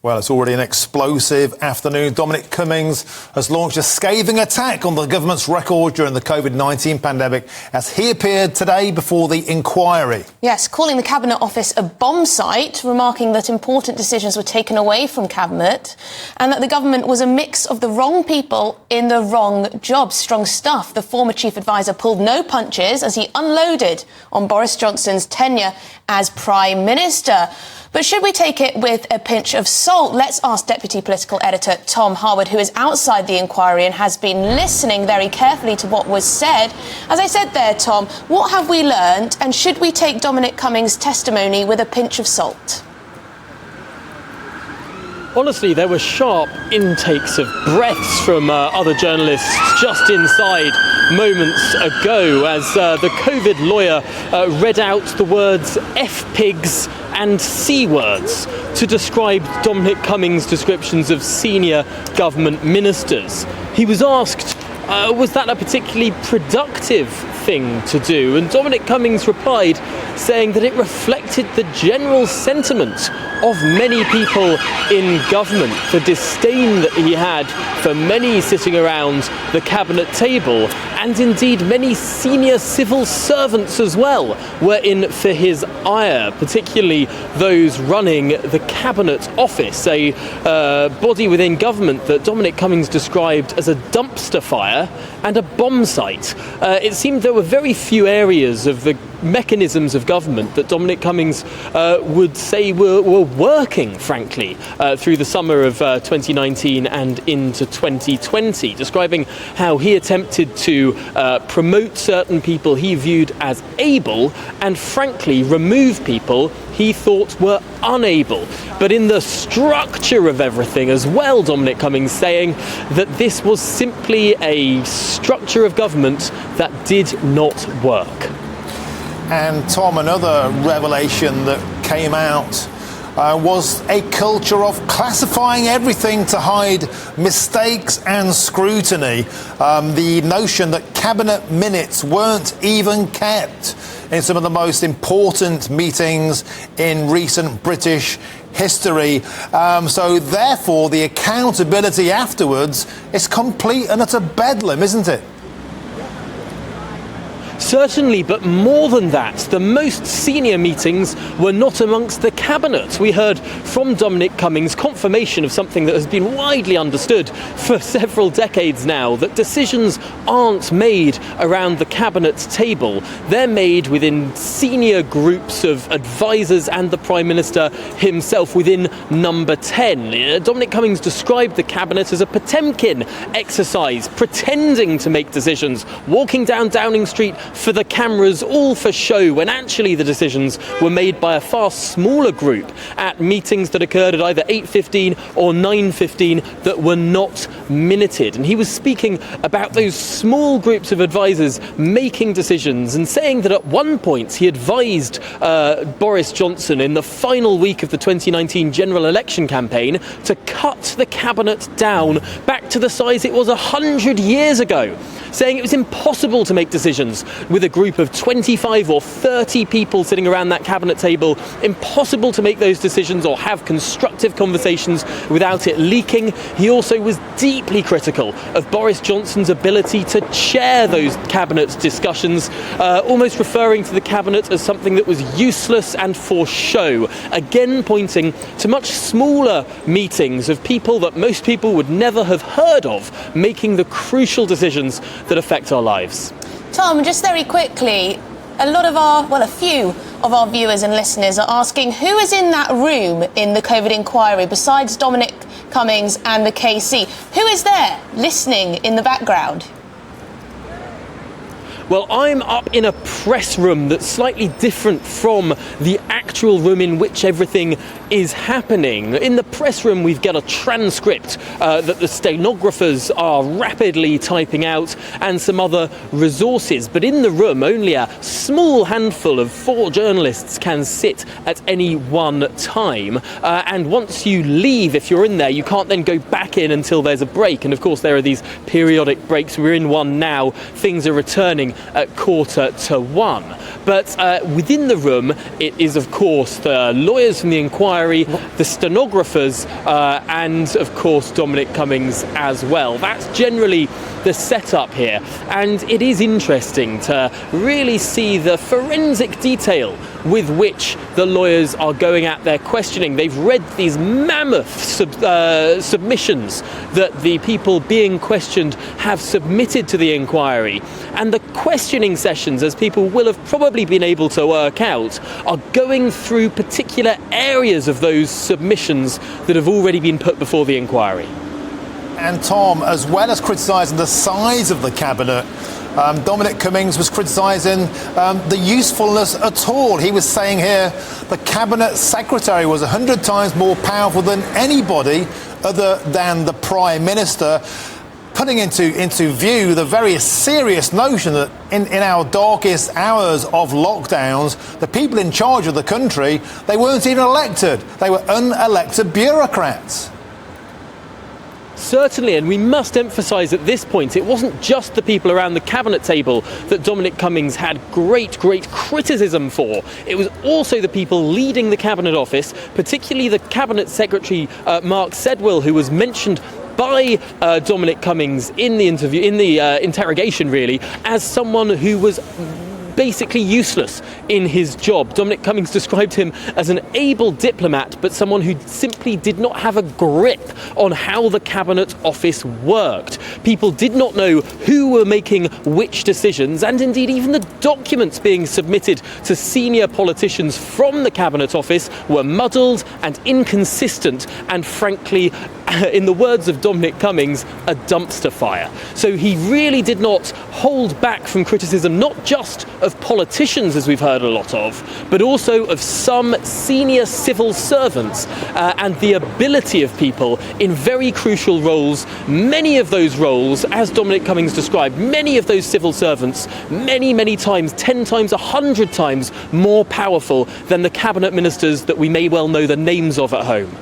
Well, it's already an explosive afternoon. Dominic Cummings has launched a scathing attack on the government's record during the COVID-19 pandemic as he appeared today before the inquiry. Yes, calling the Cabinet Office a bomb site, remarking that important decisions were taken away from Cabinet and that the government was a mix of the wrong people in the wrong jobs. Strong stuff. The former chief advisor pulled no punches as he unloaded on Boris Johnson's tenure as Prime Minister. But should we take it with a pinch of salt? Let's ask Deputy Political Editor Tom Harwood, who is outside the inquiry and has been listening very carefully to what was said. As I said there, Tom, what have we learned, and should we take Dominic Cummings' testimony with a pinch of salt? Honestly, there were sharp intakes of breaths from other journalists just inside moments ago as the COVID lawyer read out the words F-pigs and C-words to describe Dominic Cummings' descriptions of senior government ministers. He was asked, was that a particularly productive thing to do? And Dominic Cummings replied, saying that it reflected the general sentiment of many people in government, the disdain that he had for many sitting around the cabinet table, and indeed many senior civil servants as well were in for his ire, particularly those running the Cabinet Office, a body within government that Dominic Cummings described as a dumpster fire and a bomb site. It seemed there were very few areas of the mechanisms of government that Dominic Cummings would say were working, frankly, through the summer of 2019 and into 2020, describing how he attempted to promote certain people he viewed as able and, frankly, remove people he thought were unable. But in the structure of everything as well, Dominic Cummings saying that this was simply a structure of government that did not work. And Tom, another revelation that came out was a culture of classifying everything to hide mistakes and scrutiny. The notion that cabinet minutes weren't even kept in some of the most important meetings in recent British history. So therefore, the accountability afterwards is complete and utter bedlam, isn't it? Certainly, but more than that, the most senior meetings were not amongst the cabinet. We heard from Dominic Cummings confirmation of something that has been widely understood for several decades now, that decisions aren't made around the cabinet table. They're made within senior groups of advisors and the Prime Minister himself within number 10. Dominic Cummings described the cabinet as a Potemkin exercise, pretending to make decisions, walking down Downing Street for the cameras, all for show, when actually the decisions were made by a far smaller group at meetings that occurred at either 8:15 or 9:15 that were not minuted. And he was speaking about those small groups of advisors making decisions and saying that at one point he advised Boris Johnson in the final week of the 2019 general election campaign to cut the cabinet down back to the size it was 100 years ago, saying it was impossible to make decisions with a group of 25 or 30 people sitting around that cabinet table, impossible to make those decisions or have constructive conversations without it leaking. He also was deeply critical of Boris Johnson's ability to chair those cabinet discussions, almost referring to the cabinet as something that was useless and for show, again pointing to much smaller meetings of people that most people would never have heard of, making the crucial decisions that affect our lives. Tom, just very quickly, a few of our viewers and listeners are asking who is in that room in the COVID inquiry besides Dominic Cummings and the KC? Who is there listening in the background? Well, I'm up in a press room that's slightly different from the actual room in which everything is happening. In the press room, we've got a transcript that the stenographers are rapidly typing out and some other resources. But in the room, only a small handful of 4 journalists can sit at any one time. And once you leave, if you're in there, you can't then go back in until there's a break. And of course, there are these periodic breaks. We're in one now. Things are returning at 1:45. But within the room, it is, of course, the lawyers from the inquiry inquiry, the stenographers, and of course Dominic Cummings as well. That's generally the setup here, and it is interesting to really see the forensic detail with which the lawyers are going at their questioning. They've read these mammoth submissions that the people being questioned have submitted to the inquiry, and the questioning sessions, as people will have probably been able to work out, are going through particular areas of those submissions that have already been put before the inquiry. And Tom, as well as criticising the size of the cabinet, Dominic Cummings was criticising the usefulness at all. He was saying here the cabinet secretary was 100 times more powerful than anybody other than the Prime Minister, putting into view the very serious notion that in our darkest hours of lockdowns, the people in charge of the country, they weren't even elected. They were unelected bureaucrats. Certainly, and we must emphasise at this point, it wasn't just the people around the cabinet table that Dominic Cummings had great criticism for. It was also the people leading the cabinet office, particularly the cabinet secretary Mark Sedwill, who was mentioned by Dominic Cummings in the interview, in the interrogation really, as someone who was basically useless in his job. Dominic Cummings described him as an able diplomat, but someone who simply did not have a grip on how the cabinet office worked. People did not know who were making which decisions, and indeed even the documents being submitted to senior politicians from the cabinet office were muddled and inconsistent, and frankly, in the words of Dominic Cummings, a dumpster fire. So he really did not hold back from criticism, not just of politicians, as we've heard a lot of, but also of some senior civil servants and the ability of people in very crucial roles. Many of those roles, as Dominic Cummings described, many of those civil servants, many times, 10 times, 100 times more powerful than the cabinet ministers that we may well know the names of at home.